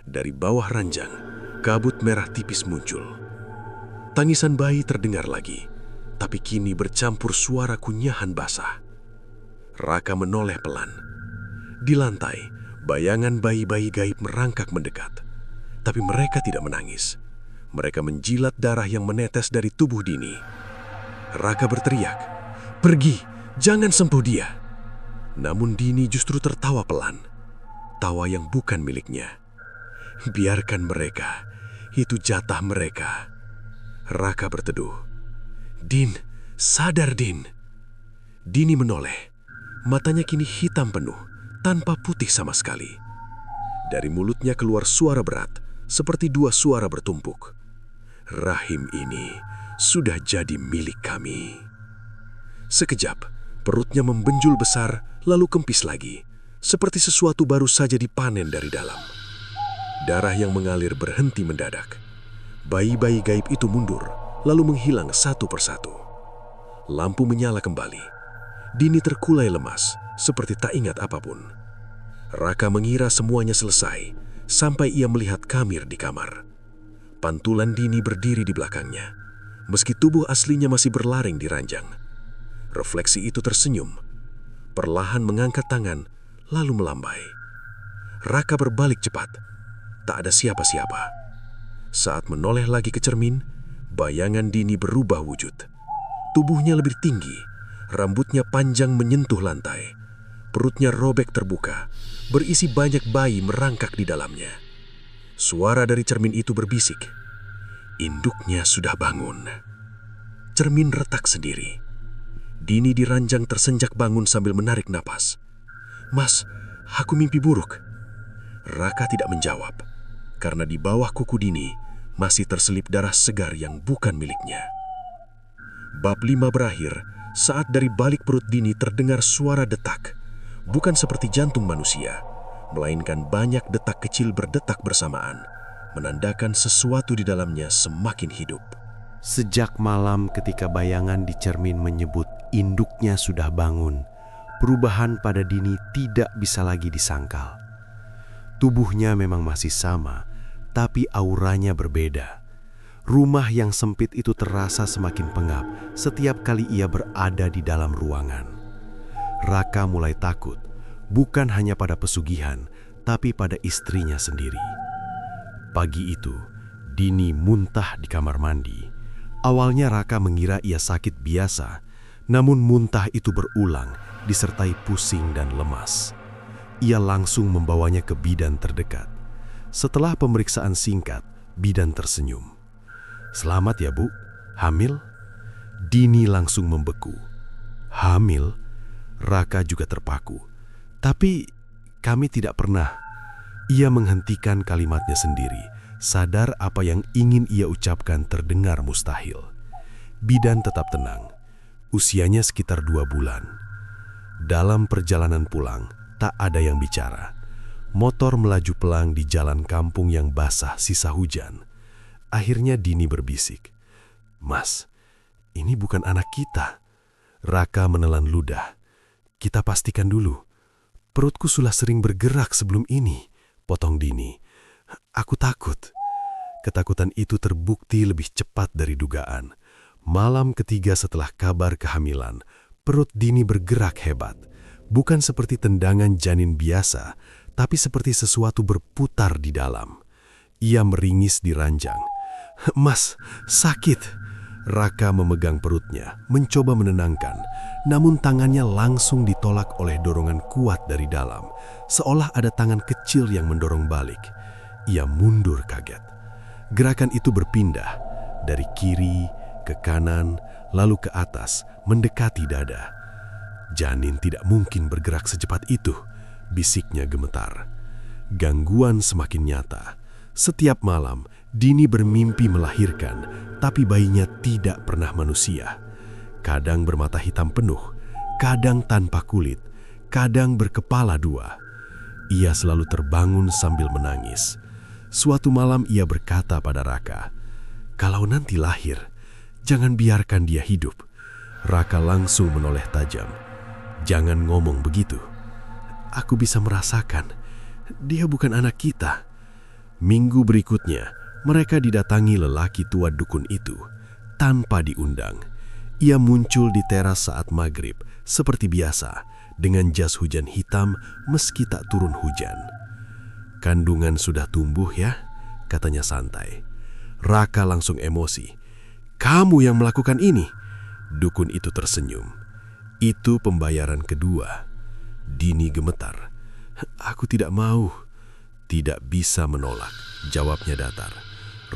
Dari bawah ranjang, kabut merah tipis muncul. Tangisan bayi terdengar lagi, tapi kini bercampur suara kunyahan basah. Raka menoleh pelan. Di lantai, bayangan bayi-bayi gaib merangkak mendekat. Tapi mereka tidak menangis. Mereka menjilat darah yang menetes dari tubuh Dini. Raka berteriak, "Pergi, jangan sentuh dia." Namun Dini justru tertawa pelan. Tawa yang bukan miliknya. "Biarkan mereka, itu jatah mereka." Raka berteduh. "Din, sadar Din." Dini menoleh. Matanya kini hitam penuh, tanpa putih sama sekali. Dari mulutnya keluar suara berat, seperti dua suara bertumpuk. "Rahim ini sudah jadi milik kami." Sekejap, perutnya membenjul besar, lalu kempis lagi, seperti sesuatu baru saja dipanen dari dalam. Darah yang mengalir berhenti mendadak. Bayi-bayi gaib itu mundur, lalu menghilang satu persatu. Lampu menyala kembali. Dini terkulai lemas, seperti tak ingat apapun. Raka mengira semuanya selesai, sampai ia melihat Kamir di kamar. Pantulan Dini berdiri di belakangnya, meski tubuh aslinya masih berlaring di ranjang. Refleksi itu tersenyum, perlahan mengangkat tangan, lalu melambai. Raka berbalik cepat, tak ada siapa-siapa. Saat menoleh lagi ke cermin, bayangan Dini berubah wujud. Tubuhnya lebih tinggi, rambutnya panjang menyentuh lantai. Perutnya robek terbuka, berisi banyak bayi merangkak di dalamnya. Suara dari cermin itu berbisik, "Induknya sudah bangun." Cermin retak sendiri. Dini di ranjang tersenjak bangun sambil menarik napas. "Mas, aku mimpi buruk." Raka tidak menjawab, karena di bawah kuku Dini masih terselip darah segar yang bukan miliknya. Bab 5 berakhir saat dari balik perut Dini terdengar suara detak, bukan seperti jantung manusia, melainkan banyak detak kecil berdetak bersamaan, menandakan sesuatu di dalamnya semakin hidup. Sejak malam ketika bayangan di cermin menyebut induknya sudah bangun, perubahan pada Dini tidak bisa lagi disangkal. Tubuhnya memang masih sama, tapi auranya berbeda. Rumah yang sempit itu terasa semakin pengap setiap kali ia berada di dalam ruangan. Raka mulai takut, bukan hanya pada pesugihan, tapi pada istrinya sendiri. Pagi itu, Dini muntah di kamar mandi. Awalnya Raka mengira ia sakit biasa, namun muntah itu berulang disertai pusing dan lemas. Ia langsung membawanya ke bidan terdekat. Setelah pemeriksaan singkat, bidan tersenyum. "Selamat ya, Bu. Hamil?" Dini langsung membeku. "Hamil?" Raka juga terpaku. "Tapi kami tidak pernah." Ia menghentikan kalimatnya sendiri, sadar apa yang ingin ia ucapkan terdengar mustahil. Bidan tetap tenang. Usianya sekitar 2 bulan. Dalam perjalanan pulang, tak ada yang bicara. Motor melaju pelan di jalan kampung yang basah sisa hujan. Akhirnya Dini berbisik, "Mas, ini bukan anak kita." Raka menelan ludah. "Kita pastikan dulu. Perutku sudah sering bergerak sebelum ini," potong Dini. "Aku takut." Ketakutan itu terbukti lebih cepat dari dugaan. Malam ketiga setelah kabar kehamilan, perut Dini bergerak hebat. Bukan seperti tendangan janin biasa, tapi seperti sesuatu berputar di dalam. Ia meringis di ranjang. "Mas, sakit." Raka memegang perutnya, mencoba menenangkan, namun tangannya langsung ditolak oleh dorongan kuat dari dalam, seolah ada tangan kecil yang mendorong balik. Ia mundur kaget. Gerakan itu berpindah dari kiri ke kanan, lalu ke atas, mendekati dada. "Janin tidak mungkin bergerak secepat itu," bisiknya gemetar. Gangguan semakin nyata. Setiap malam, Dini bermimpi melahirkan, tapi bayinya tidak pernah manusia. Kadang bermata hitam penuh, kadang tanpa kulit, kadang berkepala 2. Ia selalu terbangun sambil menangis. Suatu malam ia berkata pada Raka, "Kalau nanti lahir, jangan biarkan dia hidup." Raka langsung menoleh tajam. "Jangan ngomong begitu. Aku bisa merasakan. Dia bukan anak kita." Minggu berikutnya, mereka didatangi lelaki tua dukun itu. Tanpa diundang, ia muncul di teras saat maghrib, seperti biasa, dengan jas hujan hitam meski tak turun hujan. "Kandungan sudah tumbuh ya?" katanya santai. Raka langsung emosi. "Kamu yang melakukan ini?" Dukun itu tersenyum. "Itu pembayaran kedua." Dini gemetar. "Aku tidak mau." "Tidak bisa menolak," jawabnya datar.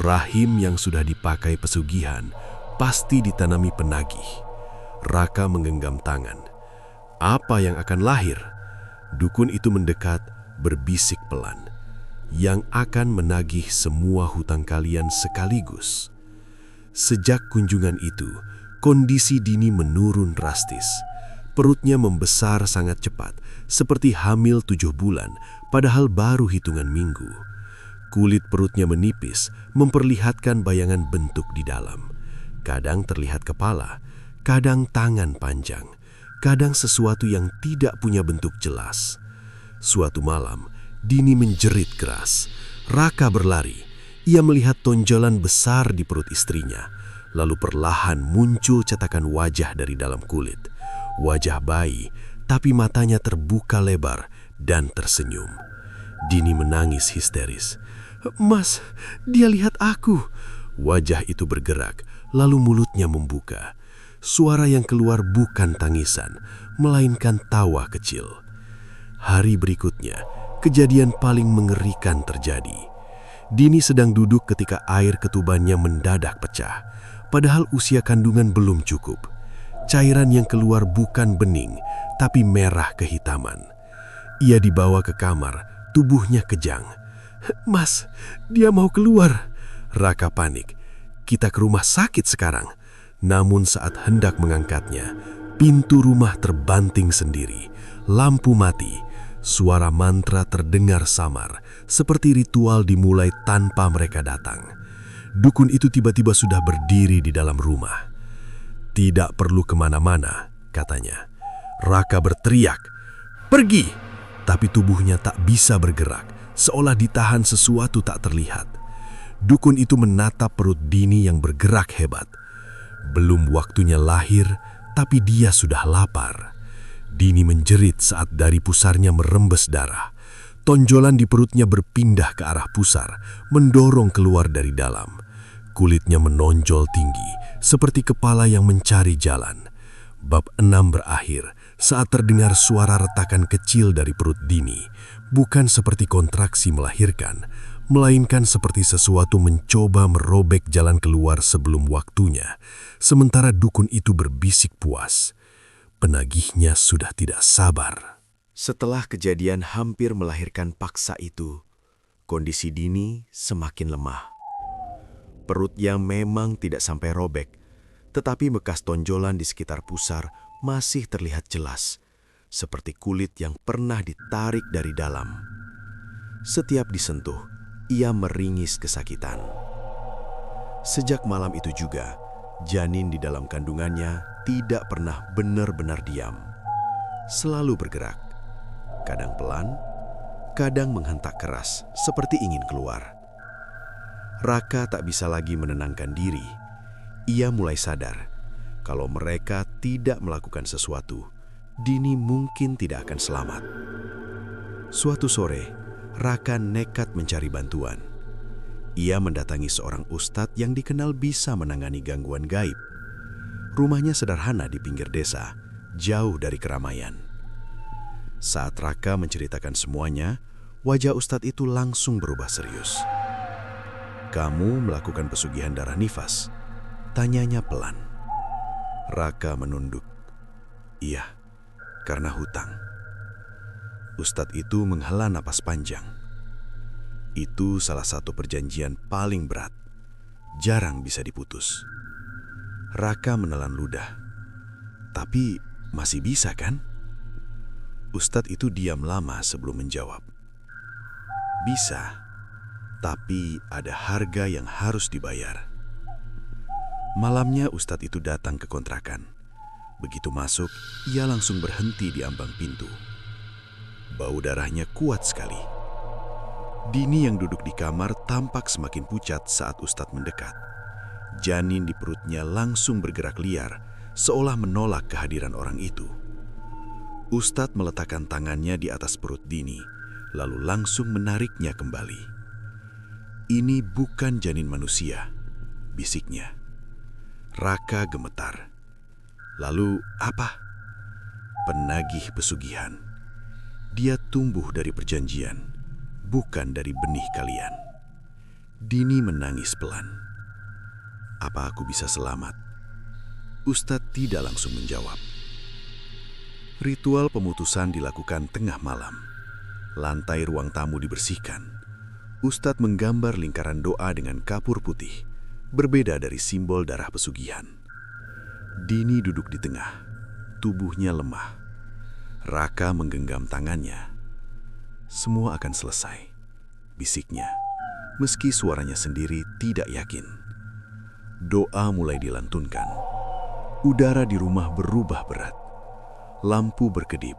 "Rahim yang sudah dipakai pesugihan pasti ditanami penagih." Raka menggenggam tangan. "Apa yang akan lahir?" Dukun itu mendekat, berbisik pelan. "Yang akan menagih semua hutang kalian sekaligus." Sejak kunjungan itu, kondisi Dini menurun drastis. Perutnya membesar sangat cepat, seperti hamil 7 bulan, padahal baru hitungan minggu. Kulit perutnya menipis, memperlihatkan bayangan bentuk di dalam. Kadang terlihat kepala, kadang tangan panjang, kadang sesuatu yang tidak punya bentuk jelas. Suatu malam, Dini menjerit keras. Raka berlari. Ia melihat tonjolan besar di perut istrinya. Lalu perlahan muncul cetakan wajah dari dalam kulit. Wajah bayi, tapi matanya terbuka lebar dan tersenyum. Dini menangis histeris. "Mas, dia lihat aku." Wajah itu bergerak, lalu mulutnya membuka. Suara yang keluar bukan tangisan, melainkan tawa kecil. Hari berikutnya, kejadian paling mengerikan terjadi. Dini sedang duduk ketika air ketubannya mendadak pecah, padahal usia kandungan belum cukup. Cairan yang keluar bukan bening, tapi merah kehitaman. Ia dibawa ke kamar, tubuhnya kejang. "Mas, dia mau keluar." Raka panik. "Kita ke rumah sakit sekarang." Namun saat hendak mengangkatnya, pintu rumah terbanting sendiri. Lampu mati. Suara mantra terdengar samar, seperti ritual dimulai tanpa mereka datang. Dukun itu tiba-tiba sudah berdiri di dalam rumah. "Tidak perlu kemana-mana," katanya. Raka berteriak, "Pergi!" Tapi tubuhnya tak bisa bergerak, seolah ditahan sesuatu tak terlihat. Dukun itu menatap perut Dini yang bergerak hebat. Belum waktunya lahir, tapi dia sudah lapar. Dini menjerit saat dari pusarnya merembes darah. Tonjolan di perutnya berpindah ke arah pusar, mendorong keluar dari dalam. Kulitnya menonjol tinggi, seperti kepala yang mencari jalan. Bab 6 berakhir saat terdengar suara retakan kecil dari perut Dini, bukan seperti kontraksi melahirkan, melainkan seperti sesuatu mencoba merobek jalan keluar sebelum waktunya, sementara dukun itu berbisik puas. Penagihnya sudah tidak sabar. Setelah kejadian hampir melahirkan paksa itu, kondisi Dini semakin lemah. Perutnya memang tidak sampai robek, tetapi bekas tonjolan di sekitar pusar masih terlihat jelas, seperti kulit yang pernah ditarik dari dalam. Setiap disentuh, ia meringis kesakitan. Sejak malam itu juga, janin di dalam kandungannya tidak pernah benar-benar diam. Selalu bergerak, kadang pelan, kadang menghentak keras, seperti ingin keluar. Raka tak bisa lagi menenangkan diri. Ia mulai sadar, kalau mereka tidak melakukan sesuatu, Dini mungkin tidak akan selamat. Suatu sore, Raka nekat mencari bantuan. Ia mendatangi seorang ustadz yang dikenal bisa menangani gangguan gaib. Rumahnya sederhana di pinggir desa, jauh dari keramaian. Saat Raka menceritakan semuanya, wajah ustadz itu langsung berubah serius. "Kamu melakukan pesugihan darah nifas?" tanyanya pelan. Raka menunduk. "Iya, karena hutang." Ustadz itu menghela napas panjang. "Itu salah satu perjanjian paling berat, jarang bisa diputus." Raka menelan ludah. "Tapi masih bisa kan?" Ustadz itu diam lama sebelum menjawab. "Bisa, tapi ada harga yang harus dibayar." Malamnya ustadz itu datang ke kontrakan. Begitu masuk, ia langsung berhenti di ambang pintu. Bau darahnya kuat sekali. Dini yang duduk di kamar tampak semakin pucat saat ustadz mendekat. Janin di perutnya langsung bergerak liar, seolah menolak kehadiran orang itu. Ustadz meletakkan tangannya di atas perut Dini, lalu langsung menariknya kembali. "Ini bukan janin manusia," bisiknya. Raka gemetar. "Lalu apa?" "Penagih pesugihan. Dia tumbuh dari perjanjian, bukan dari benih kalian." Dini menangis pelan. "Apa aku bisa selamat?" Ustadz tidak langsung menjawab. Ritual pemutusan dilakukan tengah malam. Lantai ruang tamu dibersihkan. Ustadz menggambar lingkaran doa dengan kapur putih, berbeda dari simbol darah pesugihan. Dini duduk di tengah, tubuhnya lemah. Raka menggenggam tangannya. "Semua akan selesai," bisiknya, meski suaranya sendiri tidak yakin. Doa mulai dilantunkan. Udara di rumah berubah berat. Lampu berkedip.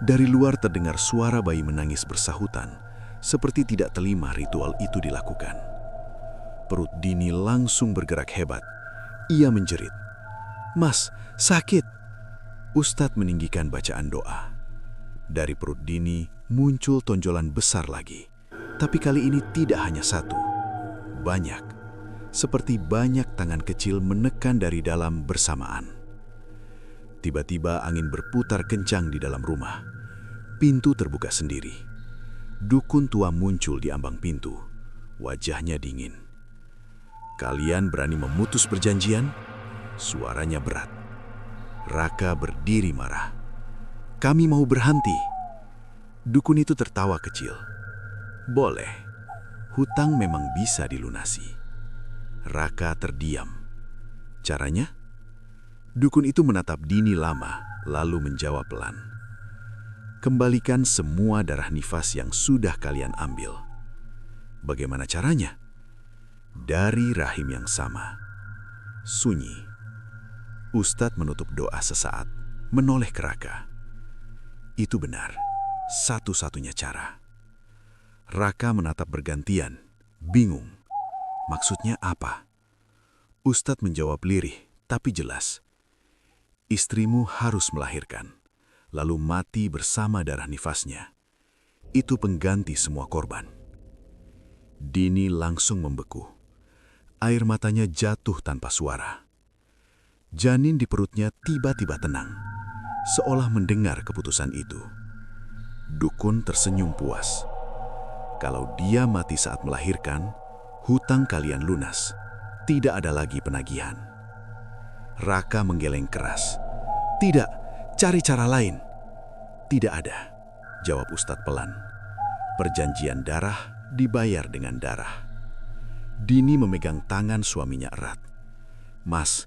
Dari luar terdengar suara bayi menangis bersahutan, seperti tidak terima ritual itu dilakukan. Perut Dini langsung bergerak hebat. Ia menjerit, "Mas, sakit!" Ustadz meninggikan bacaan doa. Dari perut Dini muncul tonjolan besar lagi. Tapi kali ini tidak hanya satu. Banyak. Seperti banyak tangan kecil menekan dari dalam bersamaan. Tiba-tiba angin berputar kencang di dalam rumah. Pintu terbuka sendiri. Dukun tua muncul di ambang pintu. Wajahnya dingin. "Kalian berani memutus perjanjian?" Suaranya berat. Raka berdiri marah. "Kami mau berhenti." Dukun itu tertawa kecil. "Boleh. Hutang memang bisa dilunasi." Raka terdiam. "Caranya?" Dukun itu menatap Dini lama, lalu menjawab pelan. "Kembalikan semua darah nifas yang sudah kalian ambil." "Bagaimana caranya?" "Dari rahim yang sama." Sunyi. Ustadz menutup doa sesaat, menoleh ke Raka. "Itu benar, satu-satunya cara." Raka menatap bergantian, bingung. Maksudnya apa? Ustadz menjawab lirih, tapi jelas. "Istrimu harus melahirkan, lalu mati bersama darah nifasnya. itu pengganti semua korban. Dini langsung membeku. Air matanya jatuh tanpa suara. Janin di perutnya tiba-tiba tenang, seolah mendengar keputusan itu. Dukun tersenyum puas. Kalau dia mati saat melahirkan, hutang kalian lunas. Tidak ada lagi penagihan. Raka menggeleng keras. Tidak, cari cara lain. Tidak ada, jawab Ustadz pelan. Perjanjian darah dibayar dengan darah. Dini memegang tangan suaminya erat. Mas,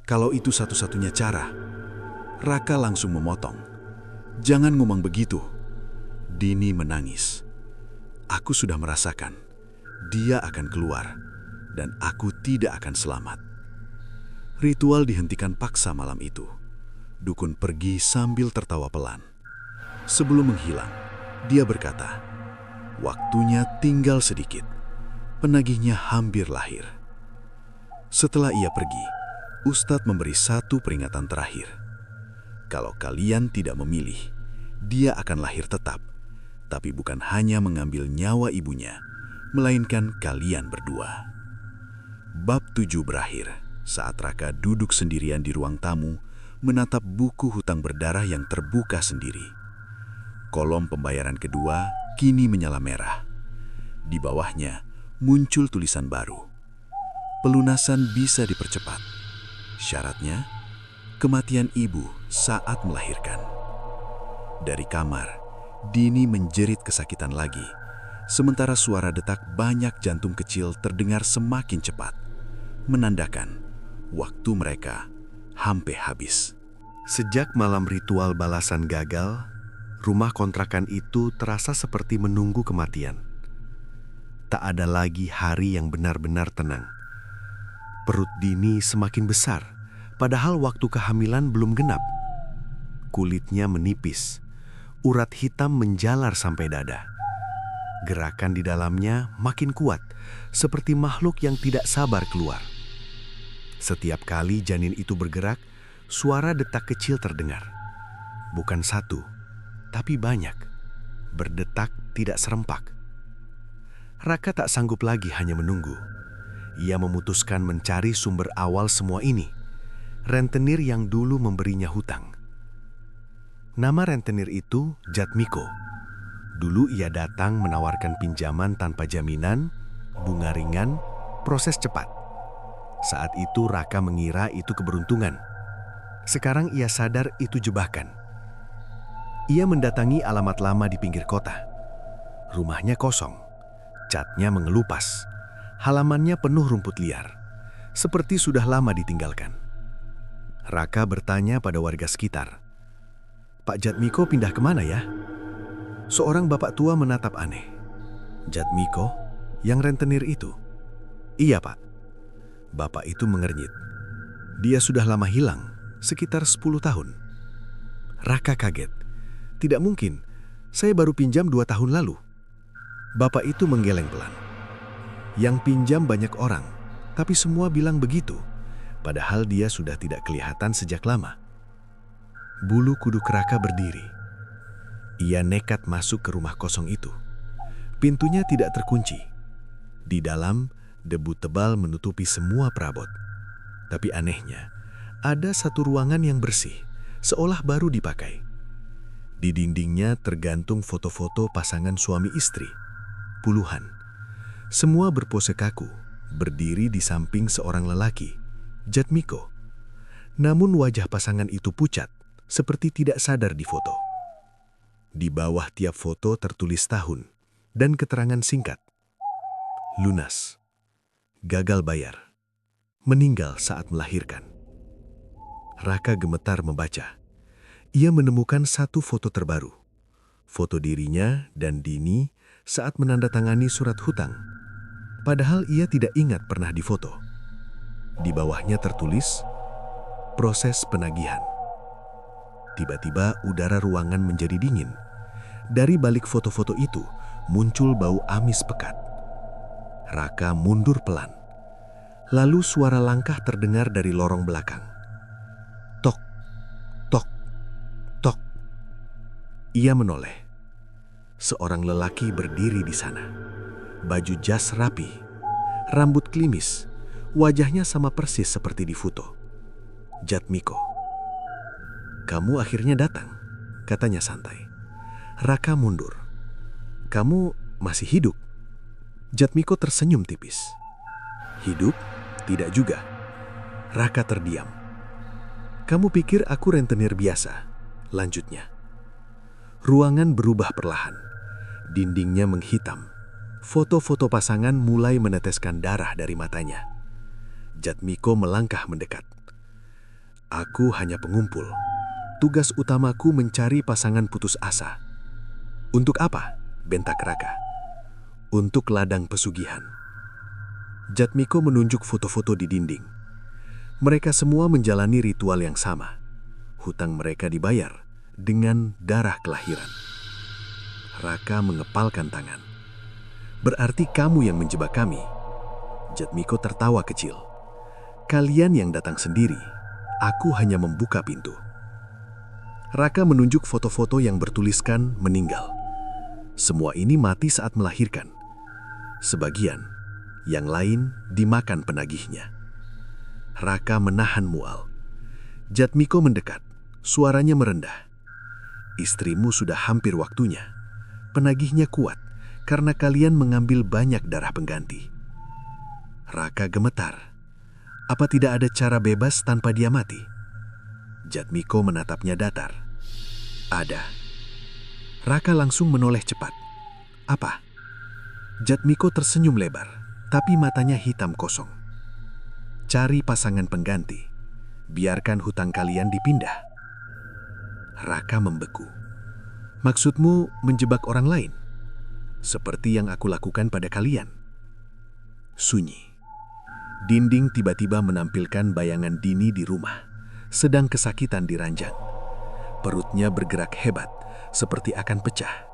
kalau itu satu-satunya cara. Raka langsung memotong. Jangan ngomong begitu. Dini menangis. Aku sudah merasakan. Dia akan keluar. Dan aku tidak akan selamat. Ritual dihentikan paksa malam itu. Dukun pergi sambil tertawa pelan. Sebelum menghilang, dia berkata, waktunya tinggal sedikit. Penagihnya hampir lahir. Setelah ia pergi, Ustadz memberi satu peringatan terakhir. Kalau kalian tidak memilih, dia akan lahir tetap. Tapi bukan hanya mengambil nyawa ibunya, melainkan kalian berdua. Bab 7 berakhir saat Raka duduk sendirian di ruang tamu, menatap buku hutang berdarah yang terbuka sendiri. Kolom pembayaran kedua kini menyala merah. Di bawahnya muncul tulisan baru. Pelunasan bisa dipercepat. Syaratnya, kematian ibu saat melahirkan. Dari kamar, Dini menjerit kesakitan lagi, sementara suara detak banyak jantung kecil terdengar semakin cepat, menandakan waktu mereka hampir habis. Sejak malam ritual balasan gagal, rumah kontrakan itu terasa seperti menunggu kematian. Tak ada lagi hari yang benar-benar tenang. Perut Dini semakin besar, padahal waktu kehamilan belum genap. Kulitnya menipis, urat hitam menjalar sampai dada. Gerakan di dalamnya makin kuat, seperti makhluk yang tidak sabar keluar. Setiap kali janin itu bergerak, suara detak kecil terdengar. Bukan satu, tapi banyak. Berdetak tidak serempak. Raka tak sanggup lagi hanya menunggu. Ia memutuskan mencari sumber awal semua ini. Rentenir yang dulu memberinya hutang. Nama rentenir itu Jatmiko. Dulu ia datang menawarkan pinjaman tanpa jaminan, bunga ringan, proses cepat. Saat itu Raka mengira itu keberuntungan. Sekarang ia sadar itu jebakan. Ia mendatangi alamat lama di pinggir kota. Rumahnya kosong, catnya mengelupas, halamannya penuh rumput liar, seperti sudah lama ditinggalkan. Raka bertanya pada warga sekitar, "Pak Jatmiko pindah kemana ya?" Seorang bapak tua menatap aneh. "Jatmiko? Yang rentenir itu?" "Iya, Pak." Bapak itu mengernyit. "Dia sudah lama hilang, sekitar 10 tahun. Raka kaget. "Tidak mungkin, saya baru pinjam 2 tahun lalu." Bapak itu menggeleng pelan. "Yang pinjam banyak orang, tapi semua bilang begitu, padahal dia sudah tidak kelihatan sejak lama." Bulu kuduk Raka berdiri. Ia nekat masuk ke rumah kosong itu. Pintunya tidak terkunci. Di dalam, debu tebal menutupi semua perabot. Tapi anehnya, ada satu ruangan yang bersih, seolah baru dipakai. Di dindingnya tergantung foto-foto pasangan suami istri. Puluhan. Semua berpose kaku, berdiri di samping seorang lelaki, Jatmiko. Namun wajah pasangan itu pucat, seperti tidak sadar di foto. Di bawah tiap foto tertulis tahun dan keterangan singkat. Lunas. Gagal bayar. Meninggal saat melahirkan. Raka gemetar membaca. Ia menemukan satu foto terbaru. Foto dirinya dan Dini saat menandatangani surat hutang. Padahal ia tidak ingat pernah difoto. Di bawahnya tertulis, proses penagihan. Tiba-tiba udara ruangan menjadi dingin. Dari balik foto-foto itu muncul bau amis pekat. Raka mundur pelan. Lalu suara langkah terdengar dari lorong belakang. Tok, tok, tok. Ia menoleh. Seorang lelaki berdiri di sana. Baju jas rapi, rambut klimis, wajahnya sama persis seperti di foto. Jatmiko. "Kamu akhirnya datang," katanya santai. Raka mundur. "Kamu masih hidup?" Jatmiko tersenyum tipis. "Hidup? Tidak juga." Raka terdiam. "Kamu pikir aku rentenir biasa?" lanjutnya. Ruangan berubah perlahan. Dindingnya menghitam. Foto-foto pasangan mulai meneteskan darah dari matanya. Jatmiko melangkah mendekat. "Aku hanya pengumpul. Tugas utamaku mencari pasangan putus asa." "Untuk apa?" bentak Raka. "Untuk ladang pesugihan." Jatmiko menunjuk foto-foto di dinding. Mereka semua menjalani ritual yang sama. Hutang mereka dibayar dengan darah kelahiran. Raka mengepalkan tangan. "Berarti kamu yang menjebak kami." Jatmiko tertawa kecil. "Kalian yang datang sendiri. Aku hanya membuka pintu." Raka menunjuk foto-foto yang bertuliskan meninggal. Semua ini mati saat melahirkan. Sebagian, yang lain dimakan penagihnya. Raka menahan mual. Jatmiko mendekat, suaranya merendah. "Istrimu sudah hampir waktunya. Penagihnya kuat karena kalian mengambil banyak darah pengganti." Raka gemetar. Apa tidak ada cara bebas tanpa dia mati? Jatmiko menatapnya datar. "Ada." Raka langsung menoleh cepat. "Apa?" Jatmiko tersenyum lebar, tapi matanya hitam kosong. "Cari pasangan pengganti. Biarkan hutang kalian dipindah." Raka membeku. "Maksudmu menjebak orang lain? Seperti yang aku lakukan pada kalian?" Sunyi. Dinding tiba-tiba menampilkan bayangan Dini di rumah, sedang kesakitan di ranjang. Perutnya bergerak hebat, seperti akan pecah.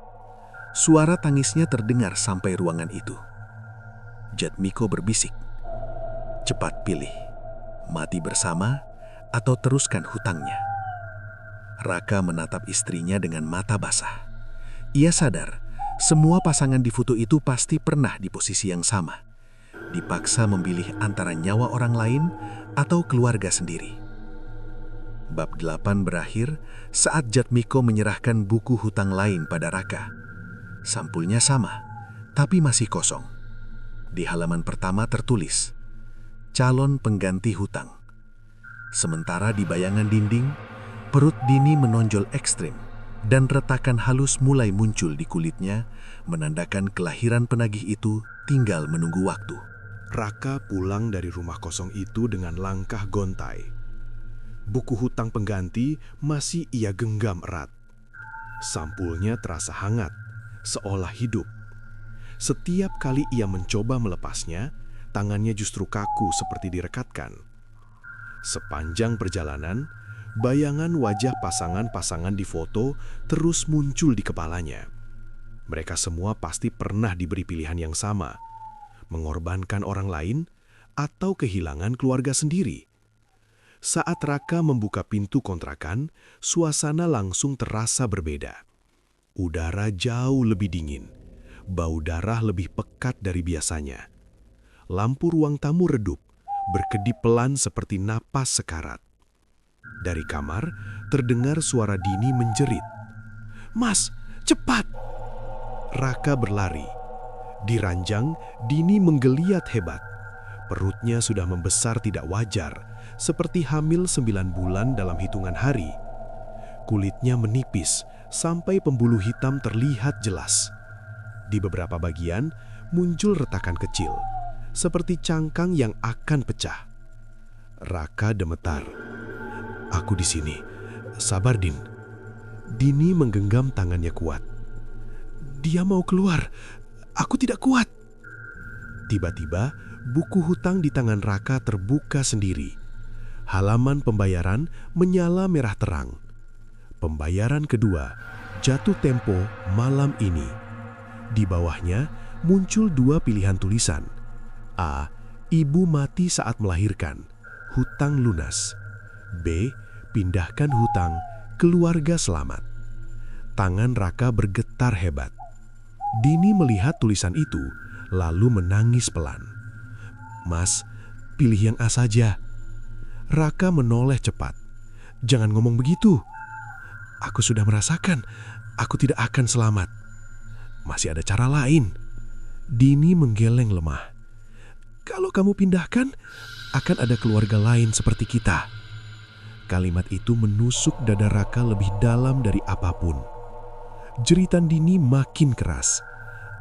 Suara tangisnya terdengar sampai ruangan itu. Jatmiko berbisik, "Cepat pilih, mati bersama atau teruskan hutangnya." Raka menatap istrinya dengan mata basah. Ia sadar, semua pasangan di foto itu pasti pernah di posisi yang sama. Dipaksa memilih antara nyawa orang lain atau keluarga sendiri. Bab 8 berakhir saat Jatmiko menyerahkan buku hutang lain pada Raka. Sampulnya sama, tapi masih kosong. Di halaman pertama tertulis, "Calon pengganti hutang." Sementara di bayangan dinding, perut Dini menonjol ekstrim dan retakan halus mulai muncul di kulitnya, menandakan kelahiran penagih itu tinggal menunggu waktu. Raka pulang dari rumah kosong itu dengan langkah gontai. Buku hutang pengganti masih ia genggam erat. Sampulnya terasa hangat, seolah hidup. Setiap kali ia mencoba melepasnya, tangannya justru kaku seperti direkatkan. Sepanjang perjalanan, bayangan wajah pasangan-pasangan di foto terus muncul di kepalanya. Mereka semua pasti pernah diberi pilihan yang sama, mengorbankan orang lain atau kehilangan keluarga sendiri. Saat Raka membuka pintu kontrakan, suasana langsung terasa berbeda. Udara jauh lebih dingin, bau darah lebih pekat dari biasanya. Lampu ruang tamu redup, berkedip pelan seperti napas sekarat. Dari kamar, terdengar suara Dini menjerit. "Mas, cepat!" Raka berlari. Di ranjang, Dini menggeliat hebat. Perutnya sudah membesar tidak wajar, seperti hamil 9 bulan dalam hitungan hari. Kulitnya menipis, sampai pembuluh hitam terlihat jelas. Di beberapa bagian, muncul retakan kecil, seperti cangkang yang akan pecah. Raka gemetar. "Aku di sini. Sabar, Din." Dini menggenggam tangannya kuat. "Dia mau keluar. Aku tidak kuat." Tiba-tiba, buku hutang di tangan Raka terbuka sendiri. Halaman pembayaran menyala merah terang. Pembayaran kedua, jatuh tempo malam ini. Di bawahnya muncul 2 pilihan tulisan. A. Ibu mati saat melahirkan. Hutang lunas. B. Pindahkan hutang. Keluarga selamat. Tangan Raka bergetar hebat. Dini melihat tulisan itu, lalu menangis pelan. "Mas, pilih yang A saja." Raka menoleh cepat. "Jangan ngomong begitu. Aku sudah merasakan, aku tidak akan selamat. Masih ada cara lain." Dini menggeleng lemah. "Kalau kamu pindahkan, akan ada keluarga lain seperti kita." Kalimat itu menusuk dada Raka lebih dalam dari apapun. Jeritan Dini makin keras.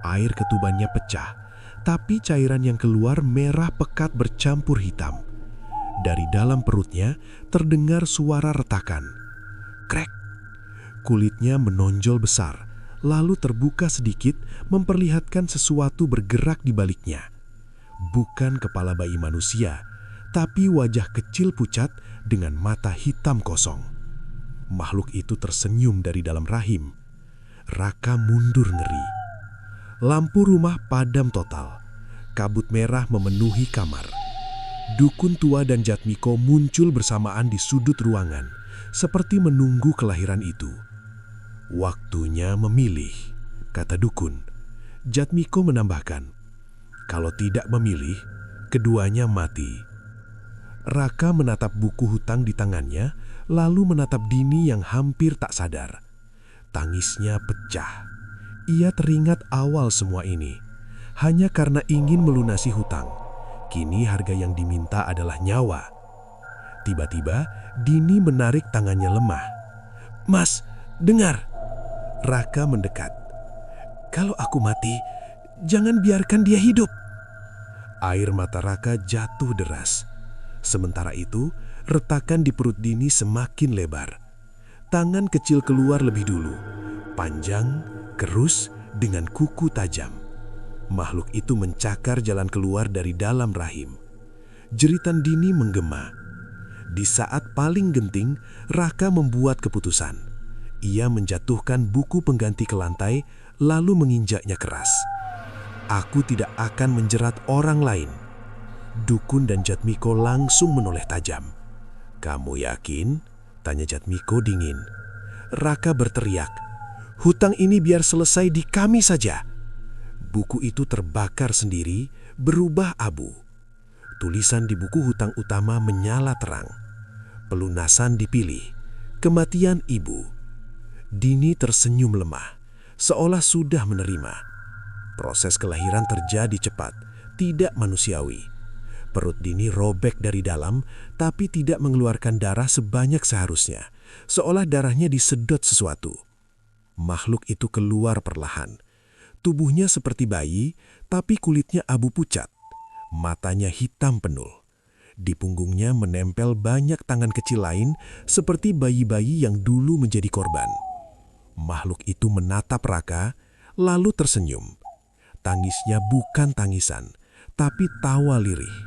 Air ketubannya pecah, tapi cairan yang keluar merah pekat bercampur hitam. Dari dalam perutnya terdengar suara retakan. Krek. Kulitnya menonjol besar, lalu terbuka sedikit memperlihatkan sesuatu bergerak di baliknya. Bukan kepala bayi manusia, tapi wajah kecil pucat dengan mata hitam kosong. Makhluk itu tersenyum dari dalam rahim. Raka mundur ngeri. Lampu rumah padam total. Kabut merah memenuhi kamar. Dukun tua dan Jatmiko muncul bersamaan di sudut ruangan, seperti menunggu kelahiran itu. "Waktunya memilih," kata dukun. Jatmiko menambahkan, "Kalau tidak memilih, keduanya mati." Raka menatap buku hutang di tangannya, lalu menatap Dini yang hampir tak sadar. Tangisnya pecah. Ia teringat awal semua ini. Hanya karena ingin melunasi hutang, kini harga yang diminta adalah nyawa. Tiba-tiba, Dini menarik tangannya lemah. "Mas, dengar." Raka mendekat. "Kalau aku mati, jangan biarkan dia hidup." Air mata Raka jatuh deras. Sementara itu, retakan di perut Dini semakin lebar. Tangan kecil keluar lebih dulu, panjang, kerus, dengan kuku tajam. Makhluk itu mencakar jalan keluar dari dalam rahim. Jeritan Dini menggema. Di saat paling genting, Raka membuat keputusan. Ia menjatuhkan buku pengganti ke lantai, lalu menginjaknya keras. "Aku tidak akan menjerat orang lain." Dukun dan Jatmiko langsung menoleh tajam. "Kamu yakin?" tanya Jatmiko dingin. Raka berteriak, "Hutang ini biar selesai di kami saja." Buku itu terbakar sendiri, berubah abu. Tulisan di buku hutang utama menyala terang. Pelunasan dipilih, kematian ibu. Dini tersenyum lemah, seolah sudah menerima. Proses kelahiran terjadi cepat, tidak manusiawi. Perut Dini robek dari dalam, tapi tidak mengeluarkan darah sebanyak seharusnya, seolah darahnya disedot sesuatu. Makhluk itu keluar perlahan. Tubuhnya seperti bayi, tapi kulitnya abu pucat. Matanya hitam penuh. Di punggungnya menempel banyak tangan kecil lain, seperti bayi-bayi yang dulu menjadi korban. Makhluk itu menatap Raka, lalu tersenyum. Tangisnya bukan tangisan, tapi tawa lirih.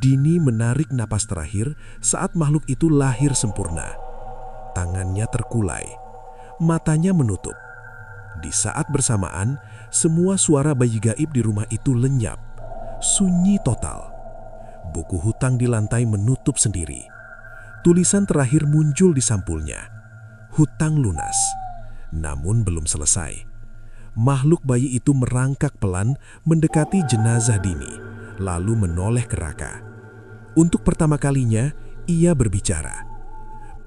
Dini menarik napas terakhir saat makhluk itu lahir sempurna. Tangannya terkulai, matanya menutup. Di saat bersamaan, semua suara bayi gaib di rumah itu lenyap. Sunyi total. Buku hutang di lantai menutup sendiri. Tulisan terakhir muncul di sampulnya. Hutang lunas. Namun belum selesai. Makhluk bayi itu merangkak pelan mendekati jenazah Dini, lalu menoleh ke Raka. Untuk pertama kalinya, ia berbicara.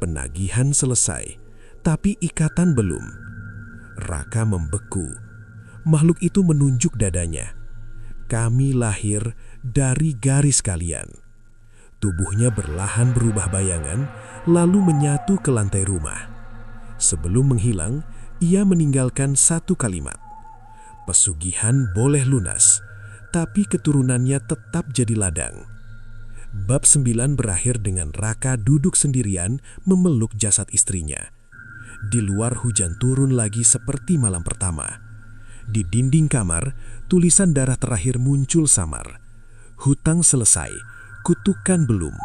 Penagihan selesai, tapi ikatan belum. Raka membeku. Makhluk itu menunjuk dadanya. "Kami lahir dari garis kalian." Tubuhnya berlahan berubah bayangan, lalu menyatu ke lantai rumah. Sebelum menghilang, ia meninggalkan satu kalimat. "Pesugihan boleh lunas, tapi keturunannya tetap jadi ladang." Bab 9 berakhir dengan Raka duduk sendirian memeluk jasad istrinya. Di luar hujan turun lagi seperti malam pertama. Di dinding kamar, tulisan darah terakhir muncul samar. "Hutang selesai, kutukan belum."